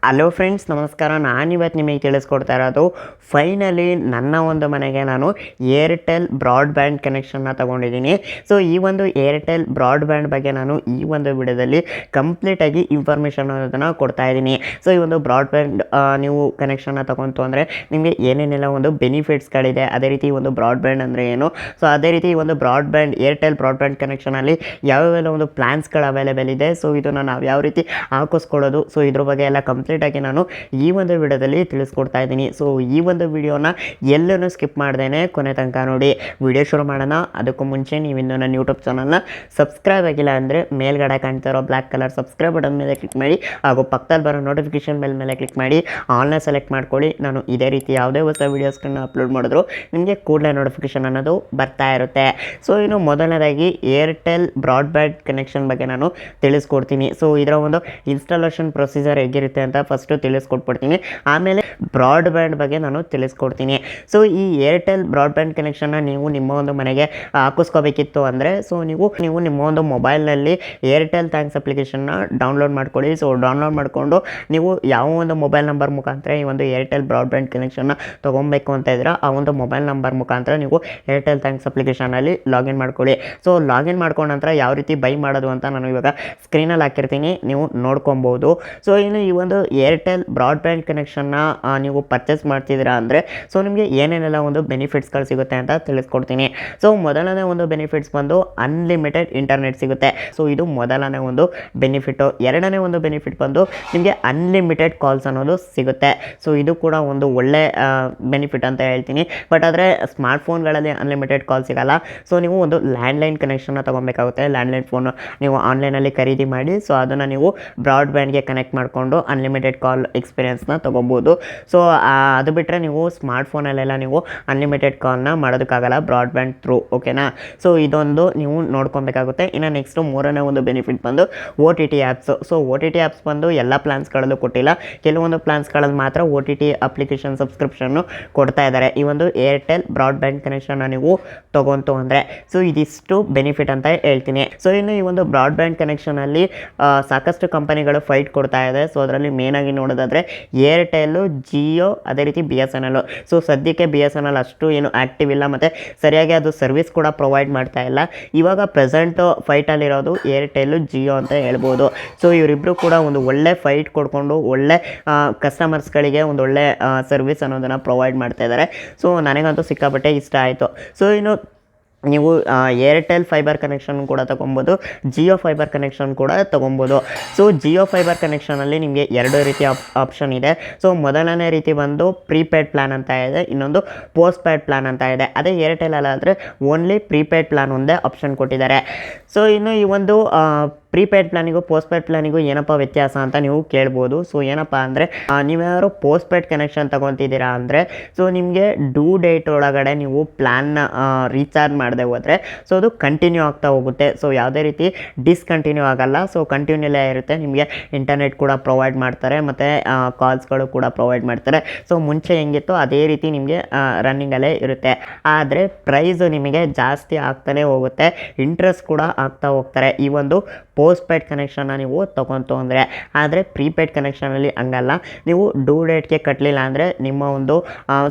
Hello friends, ನಮಸ್ಕಾರ. ನಾನಿವತ್ತು ನಿಮಗೆ ತಿಳಿಸ್ಕೊಡ್ತಾ ಇರೋದು ಫೈನಲಿ ನನ್ನ ಒಂದು ಮನೆಗೆ ನಾನು ಏರ್ಟೆಲ್ ಬ್ರಾಡ್ಬ್ಯಾಂಡ್ ಕನೆಕ್ಷನ್ನ ತೊಗೊಂಡಿದ್ದೀನಿ. ಸೊ ಈ ಒಂದು ಏರ್ಟೆಲ್ ಬ್ರಾಡ್ಬ್ಯಾಂಡ್ ಬಗ್ಗೆ ನಾನು ಈ ಒಂದು ವಿಡಿಯೋದಲ್ಲಿ ಕಂಪ್ಲೀಟಾಗಿ ಇನ್ಫಾರ್ಮೇಷನ್ ಅನ್ನೋದನ್ನು ಕೊಡ್ತಾ ಇದ್ದೀನಿ. ಸೊ ಈ ಒಂದು ಬ್ರಾಡ್ಬ್ಯಾಂಡ್ ನೀವು ಕನೆಕ್ಷನ್ನ ತೊಗೊಂತು ಅಂದರೆ ನಿಮಗೆ ಏನೇನೆಲ್ಲ ಒಂದು ಬೆನಿಫಿಟ್ಸ್ಗಳಿದೆ, ಅದೇ ರೀತಿ ಒಂದು ಬ್ರಾಡ್ಬ್ಯಾಂಡ್ ಅಂದರೆ ಏನು, ಸೊ ಅದೇ ರೀತಿ ಈ ಒಂದು ಬ್ರಾಡ್ಬ್ಯಾಂಡ್ ಏರ್ಟೆಲ್ ಬ್ರಾಡ್ಬ್ಯಾಂಡ್ ಕನೆಕ್ಷನಲ್ಲಿ ಯಾವ್ಯಾವೆಲ್ಲ ಒಂದು ಪ್ಲ್ಯಾನ್ಸ್ಗಳು ಅವೈಲೇಬಲ್ ಇದೆ, ಸೊ ಇದನ್ನು ನಾವು ಯಾವ ರೀತಿ ಹಾಕಿಸ್ಕೊಳ್ಳೋದು, ಸೊ ಇದ್ರ ಬಗ್ಗೆ ಎಲ್ಲ ಕಂಪ್ಲೀಟಾಗಿ ನಾನು ಈ ಒಂದು ವಿಡಿಯೋದಲ್ಲಿ ತಿಳಿಸ್ಕೊಡ್ತಾ ಇದ್ದೀನಿ. ಸೊ ಈ ಒಂದು ವಿಡಿಯೋನ ಎಲ್ಲೂ ಸ್ಕಿಪ್ ಮಾಡ್ದೇನೆ ಕೊನೆ ತನಕ ನೋಡಿ. ವಿಡಿಯೋ ಶುರು ಮಾಡೋಣ. ಅದಕ್ಕೂ ಮುಂಚೆ ನೀವು ಇನ್ನೂ ನನ್ನ ಯೂಟ್ಯೂಬ್ ಚಾನಲ್ನ ಸಬ್ಸ್ಕ್ರೈಬ್ ಆಗಿಲ್ಲ ಅಂದರೆ ಮೇಲ್ಗಡೆ ಕಾಣ್ತಾ ಇರೋ ಬ್ಲ್ಯಾಕ್ ಕಲರ್ ಸಬ್ಸ್ಕ್ರೈಬ್ ಬಟನ್ ಮೇಲೆ ಕ್ಲಿಕ್ ಮಾಡಿ, ಹಾಗೂ ಪಕ್ಕದಲ್ಲಿ ಬರೋ ನೋಟಿಫಿಕೇಶನ್ ಬೆಲ್ ಮೇಲೆ ಕ್ಲಿಕ್ ಮಾಡಿ ಆಲ್ನ ಸೆಲೆಕ್ಟ್ ಮಾಡ್ಕೊಳ್ಳಿ. ನಾನು ಇದೇ ರೀತಿ ಯಾವುದೇ ಹೊಸ ವೀಡಿಯೋಸ್ಗಳನ್ನ ಅಪ್ಲೋಡ್ ಮಾಡಿದ್ರು ನಿಮಗೆ ಕೂಡಲೇ ನೋಟಿಫಿಕೇಶನ್ ಅನ್ನೋದು ಬರ್ತಾ ಇರುತ್ತೆ. ಸೊ ಇನ್ನು ಮೊದಲನೇದಾಗಿ ಏರ್ಟೆಲ್ ಬ್ರಾಡ್ಬ್ಯಾಂಡ್ ಕನೆಕ್ಷನ್ ಬಗ್ಗೆ ನಾನು ತಿಳಿಸ್ಕೊಡ್ತೀನಿ. ಸೊ ಇದರ ಒಂದು ಇನ್ಸ್ಟಾಲೇಷನ್ ಪ್ರೊಸೀಜರ್ ಹೇಗಿರುತ್ತೆ ಅಂತ ಫಸ್ಟು ತಿಳಿಸ್ಕೊಟ್ಬಿಡ್ತೀನಿ, ಆಮೇಲೆ ಬ್ರಾಡ್ಬ್ಯಾಂಡ್ ಬಗ್ಗೆ ನಾನು ತಿಳಿಸ್ಕೊಡ್ತೀನಿ. ಸೊ ಈ ಏರ್ಟೆಲ್ ಬ್ರಾಡ್ಬ್ಯಾಂಡ್ ಕನೆಕ್ಷನ್ನ ನೀವು ನಿಮ್ಮ ಒಂದು ಮನೆಗೆ ಹಾಕಿಸ್ಕೋಬೇಕಿತ್ತು ಅಂದರೆ ಸೊ ನೀವು ನಿಮ್ಮ ಒಂದು ಮೊಬೈಲ್ನಲ್ಲಿ ಏರ್ಟೆಲ್ ಥ್ಯಾಂಕ್ಸ್ ಅಪ್ಲಿಕೇಶನ್ನ ಡೌನ್ಲೋಡ್ ಮಾಡ್ಕೊಳ್ಳಿ. ಸೊ ಡೌನ್ಲೋಡ್ ಮಾಡಿಕೊಂಡು ನೀವು ಯಾವ ಒಂದು ಮೊಬೈಲ್ ನಂಬರ್ ಮುಖಾಂತರ ಈ ಒಂದು ಏರ್ಟೆಲ್ ಬ್ರಾಡ್ಬ್ಯಾಂಡ್ ಕನೆಕ್ಷನ್ನ ತೊಗೊಬೇಕು ಅಂತ ಇದ್ದೀರಾ, ಆ ಒಂದು ಮೊಬೈಲ್ ನಂಬರ್ ಮುಖಾಂತರ ನೀವು ಏರ್ಟೆಲ್ ಥ್ಯಾಂಕ್ಸ್ ಅಪ್ಲಿಕೇಶನಲ್ಲಿ ಲಾಗಿನ್ ಮಾಡ್ಕೊಳ್ಳಿ. ಸೊ ಲಾಗಿನ್ ಮಾಡ್ಕೊಂಡ ನಂತರ ಯಾವ ರೀತಿ ಬೈ ಮಾಡೋದು ಅಂತ ನಾನು ಇವಾಗ ಸ್ಕ್ರೀನಲ್ಲಿ ಹಾಕಿರ್ತೀನಿ, ನೀವು ನೋಡ್ಕೊಬೋದು. ಸೊ ಇನ್ನು ಈ ಒಂದು ಏರ್ಟೆಲ್ ಬ್ರಾಡ್ಬ್ಯಾಂಡ್ ಕನೆಕ್ಷನ್ನ ನೀವು ಪರ್ಚೇಸ್ ಮಾಡ್ತಿದ್ದೀರಾ ಅಂದರೆ ಸೊ ನಿಮಗೆ ಏನೇನೆಲ್ಲ ಒಂದು ಬೆನಿಫಿಟ್ಸ್ಗಳು ಸಿಗುತ್ತೆ ಅಂತ ತಿಳಿಸ್ಕೊಡ್ತೀನಿ. ಸೊ ಮೊದಲನೇ ಒಂದು ಬೆನಿಫಿಟ್ಸ್ ಬಂದು ಅನ್ಲಿಮಿಟೆಡ್ ಇಂಟರ್ನೆಟ್ ಸಿಗುತ್ತೆ. ಸೊ ಇದು ಮೊದಲನೇ ಒಂದು ಬೆನಿಫಿಟ್ಟು. ಎರಡನೇ ಒಂದು ಬೆನಿಫಿಟ್ ಬಂದು ನಿಮಗೆ ಅನ್ಲಿಮಿಟೆಡ್ ಕಾಲ್ಸ್ ಅನ್ನೋದು ಸಿಗುತ್ತೆ. ಸೊ ಇದು ಕೂಡ ಒಂದು ಒಳ್ಳೆ ಬೆನಿಫಿಟ್ ಅಂತ ಹೇಳ್ತೀನಿ. ಬಟ್ ಆದರೆ ಸ್ಮಾರ್ಟ್ಫೋನ್ಗಳಲ್ಲಿ ಅನ್ಲಿಮಿಟೆಡ್ ಕಾಲ್ ಸಿಗಲ್ಲ. ಸೊ ನೀವು ಒಂದು ಲ್ಯಾಂಡ್ಲೈನ್ ಕನೆಕ್ಷನ್ನ ತೊಗೊಬೇಕಾಗುತ್ತೆ. ಲ್ಯಾಂಡ್ಲೈನ್ ಫೋನು ನೀವು ಆನ್ಲೈನಲ್ಲಿ ಖರೀದಿ ಮಾಡಿ, ಸೊ ಅದನ್ನು ನೀವು ಬ್ರಾಡ್ಬ್ಯಾಂಡ್ಗೆ ಕನೆಕ್ಟ್ ಮಾಡಿಕೊಂಡು ಅನ್ಲಿಮಿಟೆಡ್ ಕಾಲ್ ಎಕ್ಸ್ಪೀರಿಯನ್ಸ್ನ ತೊಗೊಬೋದು. ಸೊ ಅದು ಬಿಟ್ಟರೆ ನೀವು ಸ್ಮಾರ್ಟ್ಫೋನಲ್ಲೆಲ್ಲ ನೀವು ಅನ್ಲಿಮಿಟೆಡ್ ಕಾಲ್ನ ಮಾಡೋದಕ್ಕಾಗಲ್ಲ ಬ್ರಾಡ್ಬ್ಯಾಂಡ್ ಥ್ರೂ, ಓಕೆನಾ. ಸೊ ಇದೊಂದು ನೀವು ನೋಡ್ಕೊಬೇಕಾಗುತ್ತೆ. ಇನ್ನು ನೆಕ್ಸ್ಟು ಮೂರನೇ ಒಂದು ಬೆನಿಫಿಟ್ ಬಂದು OTT apps. So OTT apps ಬಂದು ಎಲ್ಲ ಪ್ಲಾನ್ಸ್ಗಳಲ್ಲೂ ಕೊಟ್ಟಿಲ್ಲ, ಕೆಲವೊಂದು ಪ್ಲಾನ್ಸ್ಗಳಲ್ಲಿ ಮಾತ್ರ OTT ಅಪ್ಲಿಕೇಶನ್ ಸಬ್ಸ್ಕ್ರಿಪ್ಷನ್ನು ಕೊಡ್ತಾ ಇದ್ದಾರೆ ಈ ಒಂದು ಏರ್ಟೆಲ್ ಬ್ರಾಡ್ಬ್ಯಾಂಡ್ ಕನೆಕ್ಷನ್ನ ನೀವು ತೊಗೊಂತು ಅಂದರೆ. ಸೊ ಇದಿಷ್ಟು ಬೆನಿಫಿಟ್ ಅಂತ ಹೇಳ್ತೀನಿ. ಸೊ ಇನ್ನು ಈ ಒಂದು ಬ್ರಾಡ್ಬ್ಯಾಂಡ್ ಕನೆಕ್ಷನಲ್ಲಿ ಸಾಕಷ್ಟು ಕಂಪನಿಗಳು ಫೈಟ್ ಕೊಡ್ತಾ ಇದೆ. ಸೊ ಅದರಲ್ಲಿ ಮೇನಾಗಿ ನೋಡೋದಾದರೆ ಏರ್ಟೆಲ್ಲು, ಜಿಯೋ, ಅದೇ ರೀತಿ BSNL. ಸೊ ಸದ್ಯಕ್ಕೆ BSNL ಅಷ್ಟು ಏನು ಆ್ಯಕ್ಟಿವ್ ಇಲ್ಲ, ಮತ್ತು ಸರಿಯಾಗಿ ಅದು ಸರ್ವಿಸ್ ಕೂಡ ಪ್ರೊವೈಡ್ ಮಾಡ್ತಾ ಇಲ್ಲ. ಇವಾಗ ಪ್ರೆಸೆಂಟು ಫೈಟಲ್ಲಿರೋದು ಏರ್ಟೆಲ್ಲು, ಜಿಯೋ ಅಂತ ಹೇಳ್ಬೋದು. ಸೊ ಇವರಿಬ್ಬರು ಕೂಡ ಒಂದು ಒಳ್ಳೆ ಫೈಟ್ ಕೊಡ್ಕೊಂಡು ಒಳ್ಳೆ ಕಸ್ಟಮರ್ಸ್ಗಳಿಗೆ ಒಂದು ಒಳ್ಳೆ ಸರ್ವಿಸ್ ಅನ್ನೋದನ್ನು ಪ್ರೊವೈಡ್ ಮಾಡ್ತಾ ಇದ್ದಾರೆ. ಸೊ ನನಗಂತೂ ಸಿಕ್ಕಾಪಟ್ಟೆ ಇಷ್ಟ ಆಯಿತು. ಸೊ ಇನ್ನು ನೀವು ಏರ್ಟೆಲ್ ಫೈಬರ್ ಕನೆಕ್ಷನ್ ಕೂಡ ತೊಗೊಬೋದು, ಜಿಯೋ ಫೈಬರ್ ಕನೆಕ್ಷನ್ ಕೂಡ ತೊಗೊಬೋದು. ಸೊ ಜಿಯೋ ಫೈಬರ್ ಕನೆಕ್ಷನಲ್ಲಿ ನಿಮಗೆ ಎರಡು ರೀತಿಯ ಆಪ್ಷನ್ ಇದೆ. ಸೊ ಮೊದಲನೇ ರೀತಿ ಬಂದು ಪ್ರೀಪೇಯ್ಡ್ ಪ್ಲ್ಯಾನ್ ಅಂತ ಇದೆ, ಇನ್ನೊಂದು ಪೋಸ್ಟ್ ಪೇಯ್ಡ್ ಪ್ಲ್ಯಾನ್ ಅಂತ ಇದೆ. ಅದೇ ಏರ್ಟೆಲಲ್ಲಾದರೆ ಓನ್ಲಿ ಪ್ರೀಪೇಯ್ಡ್ ಪ್ಲ್ಯಾನ್ ಒಂದೇ ಆಪ್ಷನ್ ಕೊಟ್ಟಿದ್ದಾರೆ. ಸೊ ಇನ್ನು ಈ ಒಂದು ಪ್ರೀಪೇಯ್ಡ್ ಪ್ಲ್ಯಾನಿಗೂ ಪೋಸ್ಟ್ ಪೇಯ್ಡ್ ಪ್ಲ್ಯಾನಿಗೂ ಏನಪ್ಪ ವ್ಯತ್ಯಾಸ ಅಂತ ನೀವು ಕೇಳ್ಬೋದು. ಸೊ ಏನಪ್ಪ ಅಂದರೆ ನೀವ್ಯಾರು ಪೋಸ್ಟ್ ಪೇಯ್ಡ್ ಕನೆಕ್ಷನ್ ತೊಗೊತಿದ್ದೀರಾ ಅಂದರೆ ಸೊ ನಿಮಗೆ ಡ್ಯೂ ಡೇಟ್ ಒಳಗಡೆ ನೀವು ಪ್ಲ್ಯಾನ್ನ ರೀಚಾರ್ಜ್ ಮಾಡದೆ ಹೋದರೆ ಸೊ ಅದು ಕಂಟಿನ್ಯೂ ಆಗ್ತಾ ಹೋಗುತ್ತೆ. ಸೊ ಯಾವುದೇ ರೀತಿ ಡಿಸ್ಕಂಟಿನ್ಯೂ ಆಗಲ್ಲ. ಸೊ ಕಂಟಿನ್ಯೂಲೇ ಇರುತ್ತೆ. ನಿಮಗೆ ಇಂಟರ್ನೆಟ್ ಕೂಡ ಪ್ರೊವೈಡ್ ಮಾಡ್ತಾರೆ, ಮತ್ತು ಕಾಲ್ಸ್ಗಳು ಕೂಡ ಪ್ರೊವೈಡ್ ಮಾಡ್ತಾರೆ. ಸೊ ಮುಂಚೆ ಹೆಂಗಿತ್ತು ಅದೇ ರೀತಿ ನಿಮಗೆ ರನ್ನಿಂಗಲ್ಲೇ ಇರುತ್ತೆ. ಆದರೆ ಪ್ರೈಸು ನಿಮಗೆ ಜಾಸ್ತಿ ಆಗ್ತಾನೆ ಹೋಗುತ್ತೆ, ಇಂಟ್ರೆಸ್ಟ್ ಕೂಡ ಆಗ್ತಾ ಹೋಗ್ತಾರೆ ಈ ಒಂದು ಪೋಸ್ಟ್ ಪೇಯ್ಡ್ ಕನೆಕ್ಷನ್ನ ನೀವು ತೊಗೊತು ಅಂದರೆ. ಆದರೆ ಪ್ರೀಪೇಯ್ಡ್ ಕನೆಕ್ಷನಲ್ಲಿ ಹಂಗಲ್ಲ, ನೀವು ಡ್ಯೂ ಡೇಟ್ಗೆ ಕಟ್ಟಲಿಲ್ಲ ಅಂದರೆ ನಿಮ್ಮ ಒಂದು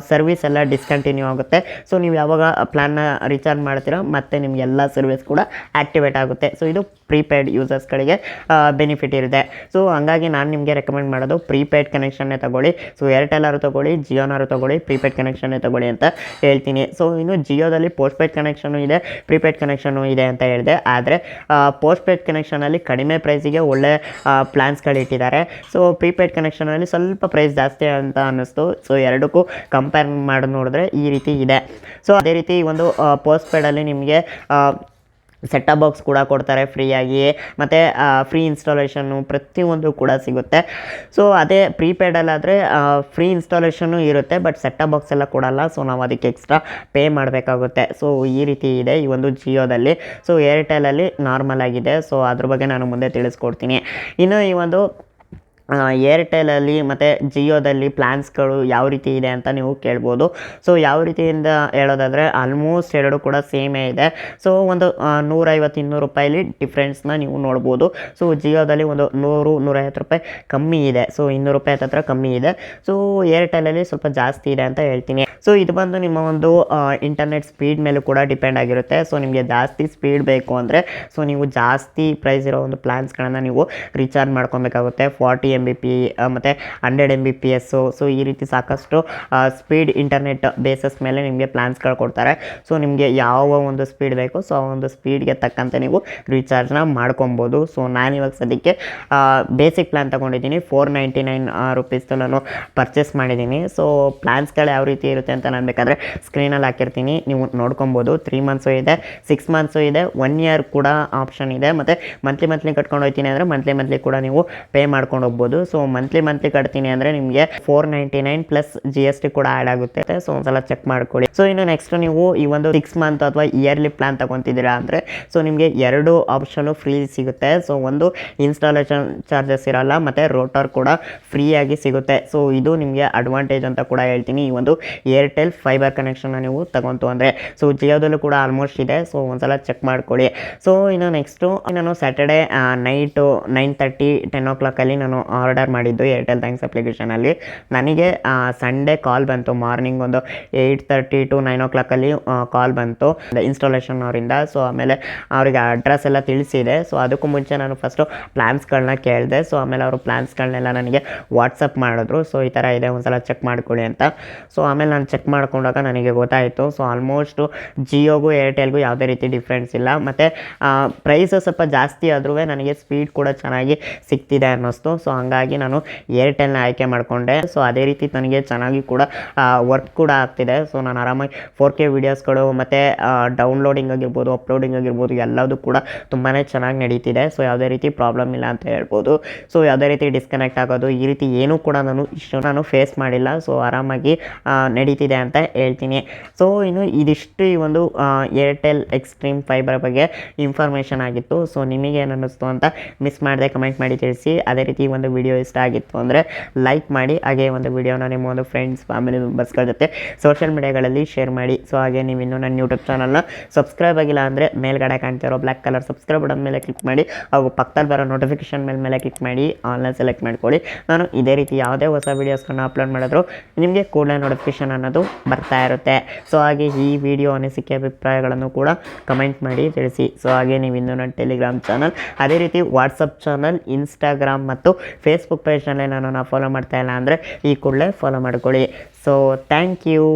ಸರ್ವಿಸ್ ಎಲ್ಲ ಡಿಸ್ಕಂಟಿನ್ಯೂ ಆಗುತ್ತೆ. ಸೊ ನೀವು ಯಾವಾಗ ಪ್ಲ್ಯಾನ್ನ ರೀಚಾರ್ಜ್ ಮಾಡ್ತೀರೋ ಮತ್ತು ನಿಮಗೆಲ್ಲ ಸರ್ವಿಸ್ ಕೂಡ ಆ್ಯಕ್ಟಿವೇಟ್ ಆಗುತ್ತೆ. ಸೊ ಇದು ಪ್ರೀಪೇಯ್ಡ್ ಯೂಸರ್ಸ್ಗಳಿಗೆ ಬೆನಿಫಿಟ್ ಇರುತ್ತೆ. ಸೊ ಹಂಗಾಗಿ ನಾನು ನಿಮಗೆ ರೆಕಮೆಂಡ್ ಮಾಡೋದು ಪ್ರೀಪೇಯ್ಡ್ ಕನೆಕ್ಷನ್ನೇ ತೊಗೊಳ್ಳಿ. ಸೊ ಏರ್ಟೆಲ್ಲಾರು ತೊಗೊಳ್ಳಿ, ಜಿಯೋನಾರು ತೊಗೊಳ್ಳಿ, ಪ್ರೀಪೇಯ್ಡ್ ಕನೆಕ್ಷನ್ನೇ ತೊಗೊಳ್ಳಿ ಅಂತ ಹೇಳ್ತೀನಿ. ಸೊ ಇನ್ನು ಜಿಯೋದಲ್ಲಿ ಪೋಸ್ಟ್ ಪೇಯ್ಡ್ ಕನೆಕ್ಷನು ಇದೆ, ಪ್ರೀಪೇಯ್ಡ್ ಕನೆಕ್ಷನು ಇದೆ ಅಂತ ಹೇಳಿದೆ. ಆದರೆ ಪೋಸ್ಟ್ ಪೇಯ್ಡ್ ಕನೆಕ್ಷನಲ್ಲಿ ಕಡಿಮೆ ಪ್ರೈಸಿಗೆ ಒಳ್ಳೆ ಪ್ಲ್ಯಾನ್ಸ್ಗಳು ಇಟ್ಟಿದ್ದಾರೆ. ಸೊ ಪ್ರೀಪೇಯ್ಡ್ ಕನೆಕ್ಷನಲ್ಲಿ ಸ್ವಲ್ಪ ಪ್ರೈಸ್ ಜಾಸ್ತಿ ಅಂತ ಅನ್ನಿಸ್ತು. ಸೊ ಎರಡಕ್ಕೂ ಕಂಪೇರ್ ಮಾಡಿ ನೋಡಿದ್ರೆ ಈ ರೀತಿ ಇದೆ. ಸೊ ಅದೇ ರೀತಿ ಒಂದು ಪೋಸ್ಟ್ ಪೇಯ್ಡಲ್ಲಿ ನಿಮಗೆ ಸೆಟ್-ಟಾಪ್ ಬಾಕ್ಸ್ ಕೂಡ ಕೊಡ್ತಾರೆ ಫ್ರೀಯಾಗಿ, ಮತ್ತು ಫ್ರೀ ಇನ್ಸ್ಟಾಲೇಷನ್ನು ಪ್ರತಿಯೊಂದು ಕೂಡ ಸಿಗುತ್ತೆ. ಸೊ ಅದೇ ಪ್ರೀಪೇಯ್ಡಲ್ಲಾದರೆ ಫ್ರೀ ಇನ್ಸ್ಟಾಲೇಷನ್ನು ಇರುತ್ತೆ, ಬಟ್ ಸೆಟ್-ಟಾಪ್ ಬಾಕ್ಸ್ ಎಲ್ಲ ಕೊಡಲ್ಲ. ಸೊ ನಾವು ಅದಕ್ಕೆ ಎಕ್ಸ್ಟ್ರಾ ಪೇ ಮಾಡಬೇಕಾಗುತ್ತೆ. ಸೊ ಈ ರೀತಿ ಇದೆ ಈ ಒಂದು ಜಿಯೋದಲ್ಲಿ. ಸೊ ಏರ್ಟೆಲಲ್ಲಿ ನಾರ್ಮಲ್ ಆಗಿದೆ. ಸೊ ಅದ್ರ ಬಗ್ಗೆ ನಾನು ಮುಂದೆ ತಿಳಿಸ್ಕೊಡ್ತೀನಿ. ಇನ್ನು ಈ ಒಂದು ಏರ್ಟೆಲಲ್ಲಿ ಮತ್ತು ಜಿಯೋದಲ್ಲಿ ಪ್ಲ್ಯಾನ್ಸ್ಗಳು ಯಾವ ರೀತಿ ಇದೆ ಅಂತ ನೀವು ಕೇಳ್ಬೋದು. ಸೊ ಯಾವ ರೀತಿಯಿಂದ ಹೇಳೋದಾದರೆ ಆಲ್ಮೋಸ್ಟ್ ಎರಡು ಕೂಡ ಸೇಮೇ ಇದೆ. ಸೊ ಒಂದು 150-200 ರೂಪಾಯಲ್ಲಿ ಡಿಫ್ರೆನ್ಸ್ನ ನೀವು ನೋಡ್ಬೋದು. ಸೊ ಜಿಯೋದಲ್ಲಿ ಒಂದು 100-150 ರೂಪಾಯಿ ಕಮ್ಮಿ ಇದೆ. ಸೊ 200 ರೂಪಾಯಿ ಹತ್ರ ಕಮ್ಮಿ ಇದೆ. ಸೊ ಏರ್ಟೆಲಲ್ಲಿ ಸ್ವಲ್ಪ ಜಾಸ್ತಿ ಇದೆ ಅಂತ ಹೇಳ್ತೀನಿ. ಸೊ ಇದು ಬಂದು ನಿಮ್ಮ ಒಂದು ಇಂಟರ್ನೆಟ್ ಸ್ಪೀಡ್ ಮೇಲೂ ಕೂಡ ಡಿಪೆಂಡ್ ಆಗಿರುತ್ತೆ. ಸೊ ನಿಮಗೆ ಜಾಸ್ತಿ ಸ್ಪೀಡ್ ಬೇಕು ಅಂದರೆ ಸೊ ನೀವು ಜಾಸ್ತಿ ಪ್ರೈಸ್ ಇರೋ ಒಂದು ಪ್ಲ್ಯಾನ್ಸ್ಗಳನ್ನು ನೀವು ರೀಚಾರ್ಜ್ ಮಾಡ್ಕೊಬೇಕಾಗುತ್ತೆ. 40 MB ಮತ್ತು 100 MBPS. ಸೊ ಈ ರೀತಿ ಸಾಕಷ್ಟು ಸ್ಪೀಡ್ ಇಂಟರ್ನೆಟ್ ಬೇಸಸ್ ಮೇಲೆ ನಿಮಗೆ ಪ್ಲ್ಯಾನ್ಸ್ಗಳು ಕೊಡ್ತಾರೆ. ಸೊ ನಿಮಗೆ ಯಾವ ಒಂದು ಸ್ಪೀಡ್ ಬೇಕು ಸೊ ಆ ಒಂದು ಸ್ಪೀಡ್ಗೆ ತಕ್ಕಂತೆ ನೀವು ರೀಚಾರ್ಜ್ನ ಮಾಡ್ಕೊಬೋದು. ಸೊ ನಾನಿವಾಗ ಸದ್ಯಕ್ಕೆ ಬೇಸಿಕ್ ಪ್ಲ್ಯಾನ್ ತೊಗೊಂಡಿದ್ದೀನಿ. 499 ರುಪೀಸ್ದು ನಾನು ಪರ್ಚೇಸ್ ಮಾಡಿದ್ದೀನಿ. ಸೊ ಪ್ಲ್ಯಾನ್ಸ್ಗಳು ಯಾವ ರೀತಿ ಇರುತ್ತೆ ಅಂತ ನಾನು ಬೇಕಾದರೆ ಸ್ಕ್ರೀನಲ್ಲಿ ಹಾಕಿರ್ತೀನಿ, ನೀವು ನೋಡ್ಕೊಬೋದು. 3 ಮಂತ್ಸು ಇದೆ, 6 ಮಂತ್ಸು ಇದೆ, 1 ಇಯರ್ ಕೂಡ ಆಪ್ಷನ್ ಇದೆ. ಮತ್ತು ಮಂತ್ಲಿ ಕಟ್ಕೊಂಡು ಹೋಗ್ತೀನಿ ಅಂದರೆ ಮಂತ್ಲಿ ಕೂಡ ನೀವು ಪೇ ಮಾಡ್ಕೊಂಡು ಹೋಗ್ಬೋದು. ಸೊ ಮಂತ್ಲಿ ಕಟ್ತೀನಿ ಅಂದರೆ ನಿಮಗೆ 499 ಪ್ಲಸ್ GST ಕೂಡ ಆ್ಯಡ್ ಆಗುತ್ತೆ. ಸೊ ಒಂದ್ಸಲ ಚೆಕ್ ಮಾಡ್ಕೊಳ್ಳಿ. ಸೊ ಇನ್ನು ನೆಕ್ಸ್ಟ್ ನೀವು ಈ ಒಂದು 6 ಮಂತ್ ಅಥವಾ ಇಯರ್ಲಿ ಪ್ಲ್ಯಾನ್ ತೊಗೊತಿದ್ದೀರಾ ಅಂದರೆ ಸೊ ನಿಮಗೆ 2 ಆಪ್ಷನು ಫ್ರೀ ಸಿಗುತ್ತೆ. ಸೊ ಒಂದು ಇನ್ಸ್ಟಾಲೇಷನ್ ಚಾರ್ಜಸ್ ಇರಲ್ಲ ಮತ್ತು ರೋಟರ್ ಕೂಡ ಫ್ರೀಯಾಗಿ ಸಿಗುತ್ತೆ. ಸೊ ಇದು ನಿಮಗೆ ಅಡ್ವಾಂಟೇಜ್ ಅಂತ ಕೂಡ ಹೇಳ್ತೀನಿ ಈ ಒಂದು ಏರ್ಟೆಲ್ ಫೈಬರ್ ಕನೆಕ್ಷನ್ನ ನೀವು ತಗೊಂತು ಅಂದರೆ. ಸೊ ಜಿಯೋದಲ್ಲೂ ಕೂಡ ಆಲ್ಮೋಸ್ಟ್ ಇದೆ. ಸೊ ಒಂದ್ಸಲ ಚೆಕ್ ಮಾಡ್ಕೊಳ್ಳಿ. ಸೊ ಇನ್ನು ನೆಕ್ಸ್ಟು ನಾನು ಸ್ಯಾಟರ್ಡೇ ನೈಟು 9:30-10 o'clock ನಾನು ಆರ್ಡರ್ ಮಾಡಿದ್ದು ಏರ್ಟೆಲ್ ಥ್ಯಾಂಕ್ಸ್ ಅಪ್ಲಿಕೇಶನಲ್ಲಿ. ನನಗೆ ಸಂಡೇ ಕಾಲ್ ಬಂತು, ಮಾರ್ನಿಂಗ್ ಒಂದು 8:30 to 9 o'clock ಕಾಲ್ ಬಂತು ಇನ್ಸ್ಟಾಲೇಷನ್ ಅವರಿಂದ. ಸೊ ಆಮೇಲೆ ಅವರಿಗೆ ಅಡ್ರೆಸ್ ಎಲ್ಲ ತಿಳಿಸಿದೆ. ಸೊ ಅದಕ್ಕೂ ಮುಂಚೆ ನಾನು ಫಸ್ಟು ಪ್ಲ್ಯಾನ್ಸ್ಗಳನ್ನ ಕೇಳಿದೆ. ಸೊ ಆಮೇಲೆ ಅವರು ಪ್ಲ್ಯಾನ್ಸ್ಗಳನ್ನೆಲ್ಲ ನನಗೆ ವಾಟ್ಸಪ್ ಮಾಡಿದ್ರು. ಸೊ ಈ ಥರ ಇದೆ, ಒಂದ್ಸಲ ಚೆಕ್ ಮಾಡ್ಕೊಳ್ಳಿ ಅಂತ. ಸೊ ಆಮೇಲೆ ನಾನು ಚೆಕ್ ಮಾಡ್ಕೊಂಡಾಗ ನನಗೆ ಗೊತ್ತಾಯಿತು. ಸೊ ಆಲ್ಮೋಸ್ಟು ಜಿಯೋಗೂ ಏರ್ಟೆಲ್ಗೂ ಯಾವುದೇ ರೀತಿ ಡಿಫ್ರೆನ್ಸ್ ಇಲ್ಲ. ಮತ್ತು ಪ್ರೈಸು ಸ್ವಲ್ಪ ಜಾಸ್ತಿ ಆದ್ರೂ ನನಗೆ ಸ್ಪೀಡ್ ಕೂಡ ಚೆನ್ನಾಗಿ ಸಿಗ್ತಿದೆ ಅನ್ನಿಸ್ತು. ಸೊ ಹಂಗಾಗಿ ನಾನು ಏರ್ಟೆಲ್ನ ಆಯ್ಕೆ ಮಾಡಿಕೊಂಡೆ. ಸೊ ಅದೇ ರೀತಿ ನನಗೆ ಚೆನ್ನಾಗಿ ಕೂಡ ವರ್ಕ್ ಕೂಡ ಆಗ್ತಿದೆ. ಸೊ ನಾನು ಆರಾಮಾಗಿ 4K ವೀಡಿಯೋಸ್ಗಳು ಮತ್ತು ಡೌನ್ಲೋಡಿಂಗ್ ಆಗಿರ್ಬೋದು, ಅಪ್ಲೋಡಿಂಗ್ ಆಗಿರ್ಬೋದು ಎಲ್ಲದೂ ಕೂಡ ತುಂಬಾ ಚೆನ್ನಾಗಿ ನಡೀತಿದೆ. ಸೊ ಯಾವುದೇ ರೀತಿ ಪ್ರಾಬ್ಲಮ್ ಇಲ್ಲ ಅಂತ ಹೇಳ್ಬೋದು. ಸೊ ಯಾವುದೇ ರೀತಿ ಡಿಸ್ಕನೆಕ್ಟ್ ಆಗೋದು ಈ ರೀತಿ ಏನೂ ಕೂಡ ನಾನು ಫೇಸ್ ಮಾಡಿಲ್ಲ. ಸೊ ಆರಾಮಾಗಿ ನಡೀತಿದೆ ಅಂತ ಹೇಳ್ತೀನಿ. ಸೊ ಇನ್ನು ಇದಿಷ್ಟು ಈ ಒಂದು ಏರ್ಟೆಲ್ ಎಕ್ಸ್ಟ್ರೀಮ್ ಫೈಬರ್ ಬಗ್ಗೆ ಇನ್ಫಾರ್ಮೇಷನ್ ಆಗಿತ್ತು. ಸೊ ನಿಮಗೆ ಏನು ಅನ್ನಿಸ್ತು ಅಂತ ಮಿಸ್ ಮಾಡದೆ ಕಮೆಂಟ್ ಮಾಡಿ ತಿಳಿಸಿ. ಅದೇ ರೀತಿ ಒಂದು ವಿಡಿಯೋ ಇಷ್ಟ ಆಗಿತ್ತು ಅಂದರೆ ಲೈಕ್ ಮಾಡಿ. ಹಾಗೆ ಒಂದು ವಿಡಿಯೋನ ನಿಮ್ಮ ಒಂದು ಫ್ರೆಂಡ್ಸ್, ಫ್ಯಾಮಿಲಿ ಮೆಂಬರ್ಸ್ಗಳ ಜೊತೆ ಸೋಷಿಯಲ್ ಮೀಡಿಯಾಗಳಲ್ಲಿ ಶೇರ್ ಮಾಡಿ. ಸೊ ಹಾಗೆ ನೀವು ಇನ್ನೂ ನನ್ನ ಯೂಟ್ಯೂಬ್ ಚಾನಲ್ನ ಸಬ್ಸ್ಕ್ರೈಬ್ ಆಗಿಲ್ಲ ಅಂದರೆ ಮೇಲ್ಗಡೆ ಕಾಣ್ತಿರೋ ಬ್ಲ್ಯಾಕ್ ಕಲರ್ ಸಬ್ಸ್ಕ್ರೈಬ್ ಬಟನ್ ಮೇಲೆ ಕ್ಲಿಕ್ ಮಾಡಿ. ಹಾಗೂ ಪಕ್ಕದಲ್ಲಿ ಬರೋ ನೋಟಿಫಿಕೇಶನ್ ಮೇಲೆ ಕ್ಲಿಕ್ ಮಾಡಿ ಆನ್ಲೈನ್ ಸೆಲೆಕ್ಟ್ ಮಾಡ್ಕೊಳ್ಳಿ. ನಾನು ಇದೇ ರೀತಿ ಯಾವುದೇ ಹೊಸ ವೀಡಿಯೋಸ್ಗಳನ್ನ ಅಪ್ಲೋಡ್ ಮಾಡಿದ್ರು ನಿಮಗೆ ಕೂಡಲೇ ನೋಟಿಫಿಕೇಶನ್ ಅನ್ನೋದು ಬರ್ತಾ ಇರುತ್ತೆ. ಸೊ ಹಾಗೆ ಈ ವಿಡಿಯೋ ಅನಿಸಿಕೆ ಅಭಿಪ್ರಾಯಗಳನ್ನು ಕೂಡ ಕಮೆಂಟ್ ಮಾಡಿ ತಿಳಿಸಿ. ಸೊ ಹಾಗೆ ನೀವು ಇನ್ನೂ ನನ್ನ ಟೆಲಿಗ್ರಾಮ್ ಚಾನಲ್, ಅದೇ ರೀತಿ ವಾಟ್ಸಪ್ ಚಾನಲ್, ಇನ್ಸ್ಟಾಗ್ರಾಮ್ ಮತ್ತು ಫೇಸ್ಬುಕ್ ಪೇಜ್ನಲ್ಲೇ ನಾನು ಫಾಲೋ ಮಾಡ್ತಾ ಇಲ್ಲ ಅಂದರೆ ಈ ಕೂಡಲೇ ಫಾಲೋ ಮಾಡ್ಕೊಳ್ಳಿ. So thank you.